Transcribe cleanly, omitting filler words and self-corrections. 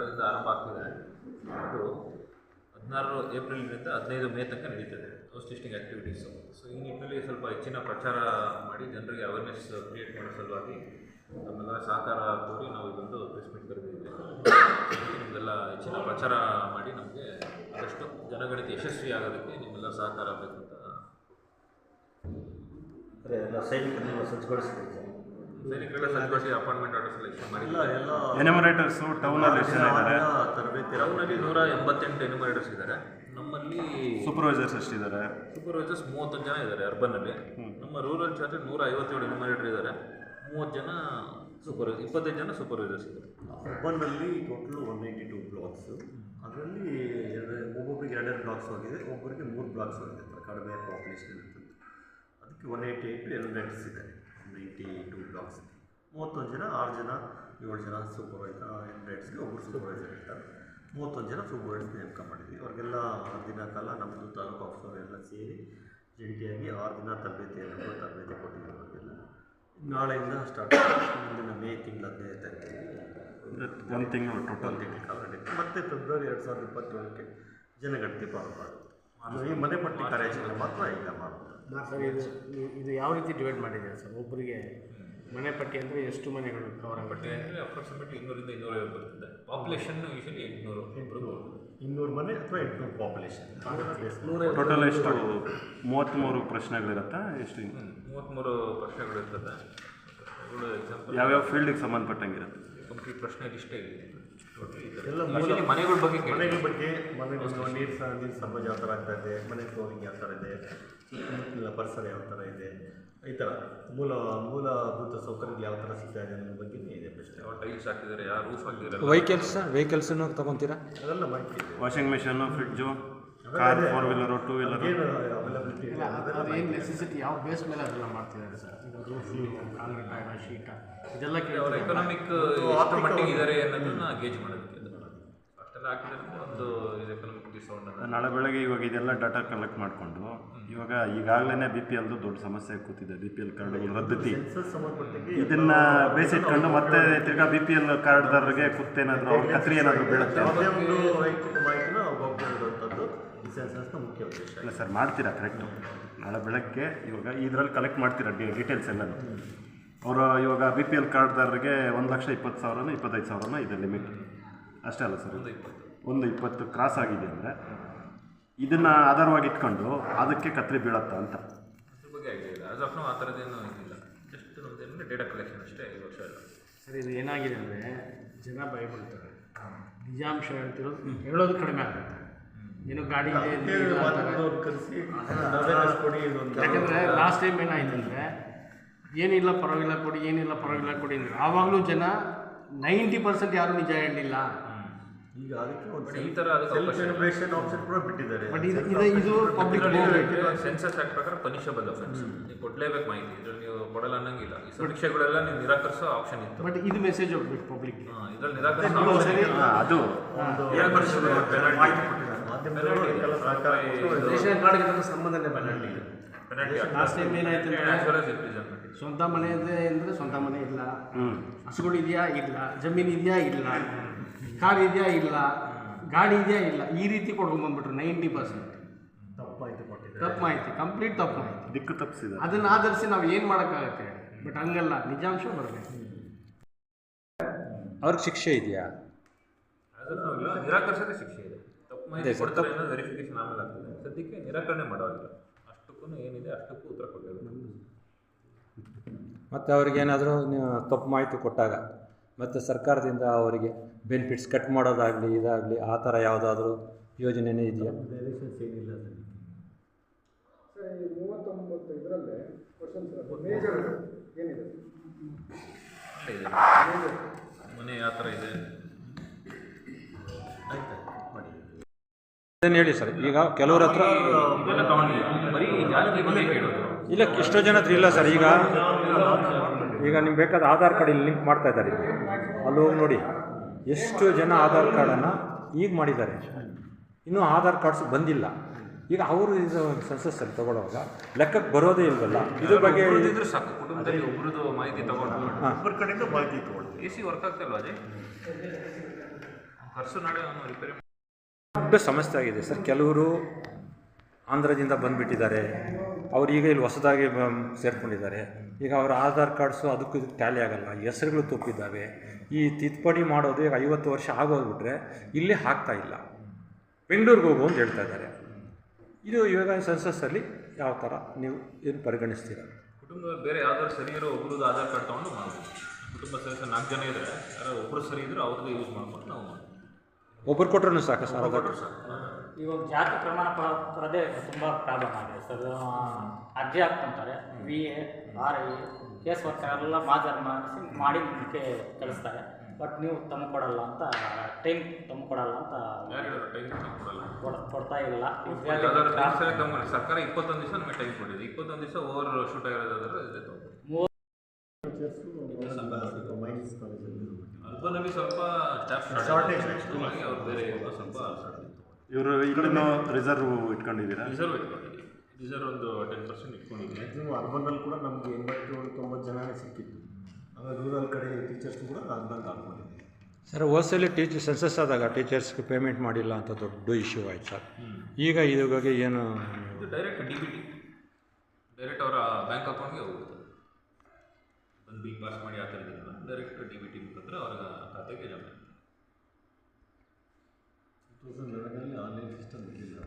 20 ಆರಂಭ ಆಗ್ತಿದೆ. ಅದು 16 ಏಪ್ರಿಲ್ನಿಂದ 15 ಮೇ ತನಕ ನಡೀತದೆ ಹೌಸ್ ಲಿಸ್ಟಿಂಗ್ ಆ್ಯಕ್ಟಿವಿಟೀಸು. ಸೊ ಈ ನಿಟ್ಟಿನಲ್ಲಿ ಸ್ವಲ್ಪ ಹೆಚ್ಚಿನ ಪ್ರಚಾರ ಮಾಡಿ ಜನರಿಗೆ ಅವೇರ್ನೆಸ್ ಕ್ರಿಯೇಟ್ ಮಾಡೋ ಸಲುವಾಗಿ ನಮ್ಮೆಲ್ಲ ಸಹಕಾರ ಕೋರಿ ನಾವು ಇದೊಂದು ಪ್ರೆಸ್ ಮೀಟ್ ಕರೆದಿದ್ದೇವೆ. ನಿಮಗೆಲ್ಲ ಹೆಚ್ಚಿನ ಪ್ರಚಾರ ಮಾಡಿ ನಮಗೆ ಆದಷ್ಟು ಜನಗಣತಿ ಯಶಸ್ವಿ ಆಗೋದಕ್ಕೆ ನಿಮ್ಮೆಲ್ಲ ಸಹಕಾರ ಬೇಕು ಅಂತ. ಸೈನಿಕರನ್ನೆಲ್ಲ ಸಜ್ಜುಗೊಳಿಸಿದ್ದೀವಿ. ಸೈನಿಕರೆಲ್ಲ ಸಜ್ಜುಗೊಳಿಸಿ ಅಪಾಯಿಂಟ್ಮೆಂಟ್ ಆರ್ಡರ್ಸ್ ಎಲ್ಲ ಇಶ್ಯೂ ಮಾಡಿಲ್ಲ. ಎನ್ಯುಮರೇಟರ್ಸು ಟೌನಲ್ಲಿ ತರಬೇತಿ ಟೌನಲ್ಲಿ 188 ಎನ್ಯುಮರೇಟರ್ಸ್ ಇದ್ದಾರೆ. ನಮ್ಮಲ್ಲಿ ಸೂಪರ್ವೈಸರ್ಸ್ ಎಷ್ಟಿದ್ದಾರೆ? ಸೂಪರ್ವೈಸರ್ಸ್ 31 ಜನ ಇದ್ದಾರೆ ಅರ್ಬನ್ನಲ್ಲಿ. ನಮ್ಮ ರೂರಲ್ ಚಾರ್ಜ್ 157 ಎನ್ಯುಮರೇಟರ್ ಇದ್ದಾರೆ. 30 ಜನ ಸೂಪರ್ವೈಸರ್, 25 ಜನ ಸೂಪರ್ವೈಸರ್ಸ್ ಇದ್ದಾರೆ. ಅರ್ಬನ್ನಲ್ಲಿ ಟೋಟಲ್ 192 ಬ್ಲಾಕ್ಸು. ಅದರಲ್ಲಿ ಒಬ್ಬೊಬ್ಬರಿಗೆ 2 ಬ್ಲಾಕ್ಸ್ ಹೋಗಿದೆ, ಒಬ್ಬರಿಗೆ 3 ಬ್ಲಾಕ್ಸ್ ಹೋಗಿದೆ. ಕಡಿಮೆ ಪಾಪ್ಯುಲೇಷನ್ ಇರ್ತದೆ. ಅದಕ್ಕೆ 188 ಎನ್ಯುಮರೇಟರ್ಸ್ ಇದೆ. 192 ಬ್ಲಾಕ್ಸ್. 31 ಜನ, 6 ಜನ, 7 ಜನ ಸೂಪರ್ವೈಸರ್ ಎನ್ಯುಮರೇಟರ್ಸ್ಗೆ ಒಬ್ಬರು ಸೂಪರ್ವೈಸರ್ ಇರ್ತಾರೆ. 31 ಜನ ಸೂಪರ್ವೈಸರ್ ನೇಮಕ ಮಾಡಿದ್ವಿ. ಅವ್ರಿಗೆಲ್ಲ 6 ದಿನ ಕಾಲ ನಮ್ಮದು ತಾಲೂಕು ಆಫೀಸವರೆಲ್ಲ ಸೇರಿ ಜಂಟಿಯಾಗಿ 6 ದಿನ ತರಬೇತಿ ಕೊಟ್ಟಿದ್ದೀವಿ. ಅವ್ರಿಗೆಲ್ಲ ನಾಳೆಯಿಂದ ಸ್ಟಾರ್ಟ್ ಮುಂದಿನ ಮೇ ತಿಂಗಳ 15 ತಾರೀಕಿಗೆ 1 ತಿಂಗಳು ಟೋಟಲ್ ಕಾಲ ನಡೆಯುತ್ತೆ. ಮತ್ತು ಫೆಬ್ರವರಿ 2027ಕ್ಕೆ ಜನಗಣತಿ ಪ್ರಾರಂಭ ಆಗುತ್ತೆ. ಈ ಮನೆ ಪಟ್ಟಿ ಕಾರ್ಯಾಚರಣೆ ಮಾತ್ರ ಈಗ ಮಾಡುತ್ತೆ. ಸರ್, ಇದು ಯಾವ ರೀತಿ ಡಿವೈಡ್ ಮಾಡಿದ್ದೀರಾ ಸರ್? ಒಬ್ಬರಿಗೆ ಮನೆ ಪಟ್ಟಿ ಅಂದರೆ ಎಷ್ಟು ಮನೆಗಳು ಕವರ್ ಪಟ್ಟಿ ಅಂದರೆ ಅಪ್ರಾಕ್ಸಿಮೇಟ್ಲಿ 200 ರಿಂದ 250 ಬರ್ತದೆ. ಪಾಪ್ಯುಲೇಷನ್ ಯೂಶಲಿ 200 ಮನೆ ಅಥವಾ 800 ಪಾಪ್ಯುಲೇಷನ್. ಟೋಟಲ್ ಎಷ್ಟು? 33 ಪ್ರಶ್ನೆಗಳಿರುತ್ತಾ? ಎಷ್ಟು? 33 ಪ್ರಶ್ನೆಗಳಿರ್ತದೆ. ಎಕ್ಸಾಂಪಲ್ ಯಾವ್ಯಾವ ಫೀಲ್ಡಿಗೆ ಸಂಬಂಧಪಟ್ಟಂಗಿರುತ್ತೆ? ಕಂಪ್ಲೀಟ್ ಪ್ರಶ್ನೆ ಇಷ್ಟೇ ಇದೆ. ಎಲ್ಲ ಮನೆಗಳ ಬಗ್ಗೆ ಮನೆಗಳು ನೀರು ಸಮಾಜ ಯಾವ ಥರ ಆಗ್ತಾ ಇದೆ, ಮನೆ ಫ್ಲೋರಿಂಗ್ ಯಾವ ಥರ ಇದೆ, ಪರಿಸರ ಯಾವ ಥರ ಇದೆ, ಈ ಥರ ಮೂಲಭೂತ ಸೌಕರ್ಯಗಳು ಯಾವ ಥರ ಸಿಗ್ತಾ ಇದೆ ಅನ್ನೋ ಬಗ್ಗೆ ಇದೆ ಪ್ರಶ್ನೆ. ಯಾವ ಟೈಲ್ಸ್ ಹಾಕಿದ್ದಾರೆ, ಯಾವ ರೂಫ್ ಹಾಕಿದ್ದಾರೆ, ವೆಹಿಕಲ್ಸನ್ನು ತೊಗೊತೀರಾ? ಅದೆಲ್ಲ ಮಾಹಿತಿ ಇದೆ. Washing machine, fridge, car, 4 wheeler, 2 wheeler availability ಇದೆ. ಅದು ಏನು ನೆಸೆಸಿಟಿ, ಯಾವ ಬೇಸ್ ಮೇಲೆ ಅದೆಲ್ಲ ಮಾಡ್ತಿದ್ದಾರೆ ಸರ್? ಈಗ ರೂಫು, ಕಾಂಕ್ರೀಟ್, ಶೀಟ, ಇದೆಲ್ಲ ಅವರ ಎಕನಾಮಿಕ್ ಎಷ್ಟು ಮಟ್ಟಿಗೆ ಇದ್ದಾರೆ ಅನ್ನೋದನ್ನ ಗೇಜ್ ಮಾಡೋದಕ್ಕೆ ಅಷ್ಟೆಲ್ಲ ಹಾಕಿದ್ರೆ ಒಂದು ಎಕನಾಮಿಕ್ ಡಿಸೌಂಡ್. ನಾಳೆ ಬೆಳಗ್ಗೆ ಇವಾಗ ಇದೆಲ್ಲ ಡಾಟಾ ಕಲೆಕ್ಟ್ ಮಾಡಿಕೊಂಡು ಇವಾಗ ಈಗಾಗಲೇ BPLದು ದೊಡ್ಡ ಸಮಸ್ಯೆ ಕೂತಿದೆ. BPL ಕಾರ್ಡ್ಗಳು ರದ್ದತಿ, ಇದನ್ನು ಬೇಸಿಟ್ಕೊಂಡು ಮತ್ತೆ ತಿರ್ಗಾ BPL ಕಾರ್ಡ್ದಾರರಿಗೆ ಕುತ್ತೇನಾದರೂ ಅವ್ರ ಕತ್ರಿ ಏನಾದರೂ ಬೀಳುತ್ತೆ? ಒಂದು ವೈಯಕ್ತಿಕ ಮಾಹಿತಿನ ಒಬ್ಬೊಬ್ಬರುವಂಥದ್ದು ಈ ಸೆನ್ಸಸ್ನ ಮುಖ್ಯ ಉದ್ದೇಶ. ಇಲ್ಲ ಸರ್, ಮಾಡ್ತೀರಾ ಕರೆಕ್ಟು? ನಾಳೆ ಬೆಳಗ್ಗೆ ಇವಾಗ ಇದರಲ್ಲಿ ಕಲೆಕ್ಟ್ ಮಾಡ್ತೀರಾ ಡೀಟೇಲ್ಸ್ ಎಲ್ಲನೂ? ಅವರು ಇವಾಗ BPL ಕಾರ್ಡ್ದಾರರಿಗೆ 1,20,000 25,000 ಇದೆ ಲಿಮಿಟ್ ಅಷ್ಟೇ ಅಲ್ಲ ಸರ್? 120 ಕ್ರಾಸ್ ಆಗಿದೆ ಅಂದರೆ ಇದನ್ನು ಆಧಾರವಾಗಿ ಇಟ್ಕೊಂಡು ಅದಕ್ಕೆ ಕತ್ರಿ ಬೀಳತ್ತಾ ಅಂತ? ಅದ್ರ ಬಗ್ಗೆ ಐಡಿಯಾ ಇಲ್ಲ. ಆಸ್ ಆಫ್ ನೌ ಆ ಥರದ್ದೇನು ಇದಿಲ್ಲ. ಜಸ್ಟ್ ನಮ್ಮದೇನು ಡೇಟಾ ಕಲೆಕ್ಷನ್ ಅಷ್ಟೇ ಈ ವರ್ಷ ಎಲ್ಲ. ಸರ್, ಇದು ಏನಾಗಿದೆ ಅಂದರೆ ಜನ ಭಯಪಡ್ತಾರೆ. ನಿಜಾಂಶ ಹೇಳೋದು ಕಡಿಮೆ ಆಗುತ್ತೆ. ಏನು ಗಾಡಿ ಇದೆ ಯಾಕಂದರೆ ಲಾಸ್ಟ್ ಟೈಮ್ ಏನಾಯ್ತು ಅಂದರೆ ಏನಿಲ್ಲ ಪರವಾಗಿಲ್ಲ ಕೊಡಿ, ಏನಿಲ್ಲ ಪರವಾಗಿಲ್ಲ ಕೊಡಿ ಅಂದರೆ ಆವಾಗಲೂ ಜನ 90% ಯಾರೂ ನಿಜ ಹೇಳಿಲ್ಲ. ಈಗ ಅದಕ್ಕೆ ಒಂದು ಈ ಥರ ಸೆಲೆಬ್ರೇಷನ್ ಆಪ್ಷನ್ ಕೂಡ ಬಿಟ್ಟಿದ್ದಾರೆ. ಬಟ್ ಇದು ಪಬ್ಲಿಕ್ ಸೆನ್ಸಸ್ ಆಕ್ಟ್ ಪ್ರಕಾರ ಪನಿಷಬಲ್ ಅಫೆನ್ಸ್. ನೀವು ಕೊಡಲೇಬೇಕು ಮಾಹಿತಿ. ಇದ್ರಲ್ಲಿ ನೀವು ಕೊಡಲ್ಲ ಅನ್ನಂಗಿಲ್ಲ. ಈ ಸಮೀಕ್ಷೆಗಳೆಲ್ಲ ನೀವು ನಿರಾಕರಿಸೋ ಆಪ್ಷನ್ ಇತ್ತು. ಬಟ್ ಇದು ಮೆಸೇಜ್ ಹೋಗ್ಬೇಕು ಪಬ್ಲಿಕ್. ಇದ್ರಲ್ಲಿ ನಿರಾಕರಿಸೋ ಅದು ರೇಷನ್ ಕಾರ್ಡ್ಗೆ ಸಂಬಂಧನೇ ಬರಲಿಲ್ಲ. ಲಾಸ್ಟ್ ಟೈಮ್ ಏನಾಯ್ತು ಅಂದರೆ ಸ್ವಂತ ಮನೆ ಇದೆ ಅಂದರೆ ಸ್ವಂತ ಮನೆ ಇಲ್ಲ, ಹಸುಗಳು ಇದೆಯಾ ಇಲ್ಲ, ಜಮೀನು ಇದೆಯಾ ಇಲ್ಲ, ಕಾರ್ ಇದೆಯಾ ಇಲ್ಲ, ಗಾಡಿ ಇದೆಯಾ ಇಲ್ಲ, ಈ ರೀತಿ ಕೊಡ್ಕೊಂಡ್ಬಂದ್ಬಿಟ್ರು. 90% ತಪ್ಪು ಮಾಹಿತಿ, ಕಂಪ್ಲೀಟ್ ತಪ್ಪು ಮಾಹಿತಿ, ದಿಕ್ಕು ತಪ್ಪಿಸಿದೆ. ಅದನ್ನು ಆಧರಿಸಿ ನಾವು ಏನು ಮಾಡೋಕ್ಕಾಗತ್ತೆ? ಬಟ್ ಹಂಗಲ್ಲ, ನಿಜಾಂಶ ಬರಬೇಕು. ಅವ್ರಿಗೆ ಶಿಕ್ಷೆ ಇದೆಯಾ? ನಿರಾಕರಿಸೋದೇ ಶಿಕ್ಷೆ ಇದೆ. ತಪ್ಪು ಮಾಹಿತಿ ಕೊಡ್ತಾರೆ ಅನ್ನೋದು ವೆರಿಫಿಕೇಶನ್ ಆಮೇಲೆ ಆಗ್ತದೆ. ಸದ್ಯಕ್ಕೆ ನಿರಾಕರಣೆ ಮಾಡೋದಿಲ್ಲ. ಅಷ್ಟಕ್ಕೂ ಏನಿದೆ ಅಷ್ಟಕ್ಕೂ ಉತ್ತರ ಕೊಡಬೇಕು. ಮತ್ತು ಅವ್ರಿಗೇನಾದರೂ ತಪ್ಪು ಮಾಹಿತಿ ಕೊಟ್ಟಾಗ ಮತ್ತು ಸರ್ಕಾರದಿಂದ ಅವರಿಗೆ ಬೆನಿಫಿಟ್ಸ್ ಕಟ್ ಮಾಡೋದಾಗಲಿ ಇದಾಗಲಿ ಆ ಥರ ಯಾವುದಾದ್ರೂ ಯೋಜನೆಯೇ ಇದೆಯಾ? ಏನಿಲ್ಲ ಸರ್. ಈ 39 ಇದರಲ್ಲೇ ಕ್ವಶನ್ಸ್ ಮೇಜರ್ ಏನಿದೆ? ಮನೆ ಯಾವ ಥರ ಇದೆ ಅದನ್ನು ಹೇಳಿ ಸರ್. ಈಗ ಕೆಲವ್ರ ಹತ್ರ ಇದೆಲ್ಲ ತಗೊಂಡಿಲ್ಲ, ಬರೀ ಜಾತಿ ಬಗ್ಗೆ ಕೇಳೋದು. ಇಲ್ಲ, ಎಷ್ಟೋ ಜನ ಹತ್ರ ಇಲ್ಲ ಸರ್. ಈಗ ನಿಮ್ಗೆ ಬೇಕಾದ ಆಧಾರ್ ಕಾರ್ಡ್ ಇಲ್ಲಿ ಲಿಂಕ್ ಮಾಡ್ತಾ ಇದ್ದಾರೆ. ಅಲ್ಲಿ ಹೋಗಿ ನೋಡಿ, ಎಷ್ಟು ಜನ ಆಧಾರ್ ಕಾರ್ಡನ್ನು ಈಗ ಮಾಡಿದ್ದಾರೆ, ಇನ್ನೂ ಆಧಾರ್ ಕಾರ್ಡ್ಸ್ ಬಂದಿಲ್ಲ. ಈಗ ಅವರು ಇದು ಸೆನ್ಸಸ್ಸಲ್ಲಿ ತಗೊಳ್ಳುವಾಗ ಲೆಕ್ಕಕ್ಕೆ ಬರೋದೇ ಇಲ್ವಲ್ಲ. ಇದ್ರ ಬಗ್ಗೆ ಇದ್ರೆ ಸಾಕು. ಕುಟುಂಬದಲ್ಲಿ ಒಬ್ಬರದ್ದು ಮಾಹಿತಿ ತಗೊಂಡು ಒಬ್ಬರ ಕಡೆಯಿಂದ ಮಾಹಿತಿ ತಗೊಳ್ತೀವಿ. AC ವರ್ಕ್ ಆಗ್ತಾಯಿಲ್ವ ಅಜಯ್? ಹರ್ಸು ನಾಳೆ ಅವನು ರಿಪೇರಿ ದೊಡ್ಡ ಸಮಸ್ಯೆ ಆಗಿದೆ ಸರ್. ಕೆಲವರು ಆಂಧ್ರದಿಂದ ಬಂದುಬಿಟ್ಟಿದ್ದಾರೆ, ಅವ್ರು ಈಗ ಇಲ್ಲಿ ಹೊಸದಾಗಿ ಸೇರ್ಕೊಂಡಿದ್ದಾರೆ. ಈಗ ಅವರ ಆಧಾರ್ ಕಾರ್ಡ್ಸು ಅದಕ್ಕೂ ಇದಕ್ಕೆ ಟ್ಯಾಲಿ ಆಗಲ್ಲ, ಹೆಸರುಗಳು ತಪ್ಪಿದ್ದಾವೆ. ಈ ತಿದ್ದುಪಡಿ ಮಾಡೋದು ಈಗ 50 ವರ್ಷ ಆಗೋಗ್ಬಿಟ್ರೆ ಇಲ್ಲಿ ಆಗ್ತಾ ಇಲ್ಲ. ಬೆಂಗಳೂರಿಗೆ ಹೋಗು ಅಂತ ಹೇಳ್ತಾ ಇದ್ದಾರೆ. ಇದು ಇವಾಗ ಸೆನ್ಸಸ್ಸಲ್ಲಿ ಯಾವ ಥರ ನೀವು ಏನು ಪರಿಗಣಿಸ್ತೀರ? ಕುಟುಂಬದಲ್ಲಿ ಬೇರೆ ಯಾವ್ದಾದ್ರು ಸರಿ ಇರೋ ಒಬ್ರದ್ದು ಆಧಾರ್ ಕಾರ್ಡ್ ತೊಗೊಂಡು ಮಾಡ್ಬೋದು. ಕುಟುಂಬ ಸದಸ್ಯ 4 ಜನ ಇದ್ದರೆ ಯಾರೋ ಒಬ್ಬರು ಸರಿ ಇದ್ದರೆ ಅವ್ರದ್ದು ಯೂಸ್ ಮಾಡ್ಕೊಂಡು ನಾವು ಮಾಡ್ತೀವಿ. ಒಬ್ಬರು ಕೊಟ್ಟರು ಸಾಕು ಸರ್. ಇವಾಗ ಜಾತಿ ಪ್ರಮಾಣ ಪತ್ರದೇ ತುಂಬ ಪ್ರಾಬ್ಲಮ್ ಆಗಿದೆ ಸರ್. ಅರ್ಜಿ ಹಾಕ್ಕೊಂತಾರೆ, VA, RI, ಕೇಸ್ ವರ್ಕರ್ ಎಲ್ಲ ಮಾಜರ್ ಮಾಡಿ ನಿಮಗೆ ಕಳಿಸ್ತಾರೆ. ಬಟ್ ನೀವು ತಮ್ಮ ಕೊಡಲ್ಲ ಅಂತ, ಟೈಮ್ ತಮ್ಮ ಕೊಡಲ್ಲ ಅಂತ ಕೊಡ್ತಾ ಇಲ್ಲ. ಸರ್ಕಾರ 21 ದಿವಸ ನಮಗೆ ಟೈಮ್ ಕೊಟ್ಟಿದೆ. 21 ದಿವಸ ಓವರ್ ಶೂಟ್ ಆಗಿರೋದಾದ್ರೆ ಇದೆ ತೊಗೊಂಡು. ಅರ್ಬನಲ್ಲಿ ಸ್ವಲ್ಪ ಸ್ಟಾಫ್ ಶಾರ್ಟೇಜ್ ಅವ್ರು ಬೇರೆ ಸ್ವಲ್ಪ ಇವರು ಇಲ್ಲಿನೂ ರಿಸರ್ವ್ ಇಟ್ಕೊಂಡಿದ್ದೀರಾ? ರಿಸರ್ವ್ ಒಂದು 10% ಇಟ್ಕೊಂಡಿದ್ದೀನಿ. ಮ್ಯಾಕ್ಸಿಮಮ್ ಅರ್ಬನ್ನಲ್ಲಿ ಕೂಡ ನಮಗೆ 87-90 ಜನನೇ ಸಿಕ್ಕಿತ್ತು. ಆಮೇಲೆ ರೂರಲ್ ಕಡೆ ಟೀಚರ್ಸ್ ಕೂಡ ಅರ್ಬನ್ ಹಾಕೊಂಡಿದ್ದೀವಿ ಸರ್. ಹೋದ್ಸಲಿ ಸೆನ್ಸಸ್ ಆದಾಗ ಟೀಚರ್ಸ್ಗೆ ಪೇಮೆಂಟ್ ಮಾಡಿಲ್ಲ ಅಂತ ದೊಡ್ಡ ಇಶ್ಯೂ ಆಯ್ತು ಸರ್. ಈಗ ಇವಾಗ ಏನು ಇದು ಡೈರೆಕ್ಟ್ DBT ಡೈರೆಕ್ಟ್ ಅವರ ಬ್ಯಾಂಕ್ ಅಕೌಂಟ್ಗೆ ಹೋಗುತ್ತೆ. ಒಂದು ಬಿಲ್ ಪಾಸ್ ಮಾಡಿ ಆ ಥರದಿಲ್ಲ, ಡೈರೆಕ್ಟ್ DBT ಮುಖಾಂತರ ಅವರ ಖಾತೆಗೆ ಜಮಾ. 2011 ಆನ್ಲೈನ್ ಸಿಸ್ಟಮ್ ಇರಲಿಲ್ಲ.